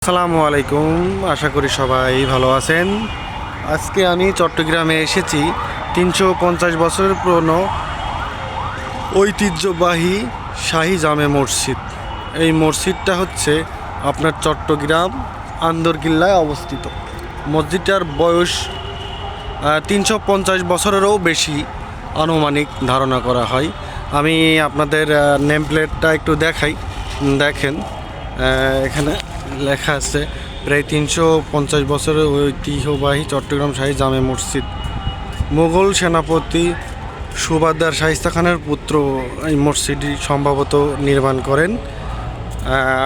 আসসালামু আলাইকুম, আশা করি সবাই ভালো আছেন। আজকে আমি চট্টগ্রামে এসেছি 350 বছরের পুরনো ঐতিহ্যবাহী শাহী জামে মসজিদ। এই মসজিদটা হচ্ছে আপনার চট্টগ্রাম আন্দরকিল্লায় অবস্থিত। মসজিদটার বয়স 350 বছরেরও বেশি আনুমানিক ধারণা করা হয়। আমি আপনাদের নেম প্লেটটা একটু দেখাই, দেখেন। এখানে লেখা আছে প্রায় 350 বছরের ঐতিহ্যবাহী চট্টগ্রাম শাহী জামে মসজিদ। মুঘল সেনাপতি সুবাদার শায়েস্তা খানের পুত্র এই মসজিদটি সম্ভবত নির্মাণ করেন।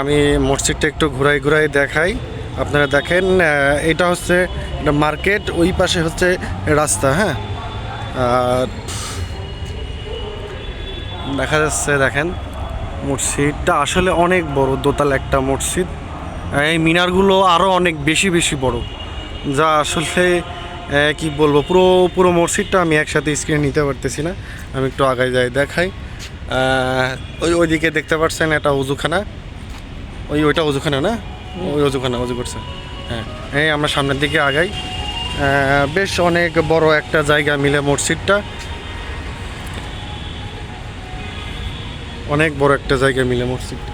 আমি মসজিদটা একটু ঘুরাই ঘুরাই দেখাই, আপনারা দেখেন। এটা হচ্ছে মার্কেট, ওই পাশে হচ্ছে রাস্তা। হ্যাঁ, আর দেখা যাচ্ছে, দেখেন মসজিদটা আসলে অনেক বড়, দোতলা একটা মসজিদ। এই মিনারগুলো আরও অনেক বেশি বেশি বড়, যা আসলে কি বলবো, পুরো পুরো মসজিদটা আমি একসাথে স্ক্রিনে নিতে পারতেছি না। আমি একটু আগায় যাই দেখাই। ওইদিকে দেখতে পাচ্ছেন এটা উজুখানা, ওইটা উজুখানা না, ওই উজুখানা উজু করছে। হ্যাঁ, এই আমরা সামনের দিকে আগাই। বেশ অনেক বড় একটা জায়গা মিলে মসজিদটা, অনেক বড় একটা জায়গা মিলে মসজিদটা।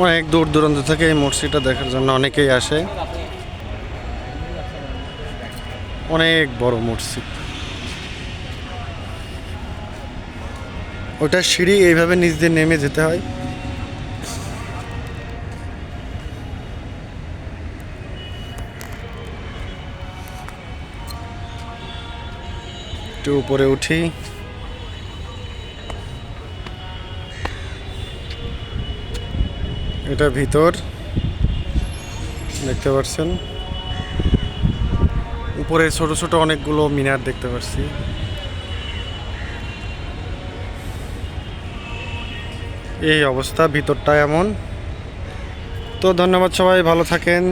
অনেক দূর দূরান্ত থেকে এই মসজিদটা দেখার জন্য অনেকেই আসে। অনেক বড় মসজিদ। ওটা সিঁড়ি, এইভাবে নিচ দিয়ে নেমে যেতে হয়। একটু উপরে উঠি। এটা ভিতর, দেখতে পাচ্ছেন। উপরে ছোট ছোট অনেকগুলো মিনার দেখতে পাচ্ছি। এই অবস্থা, ভিতরটা এমন। তো ধন্যবাদ, সবাই ভালো থাকেন।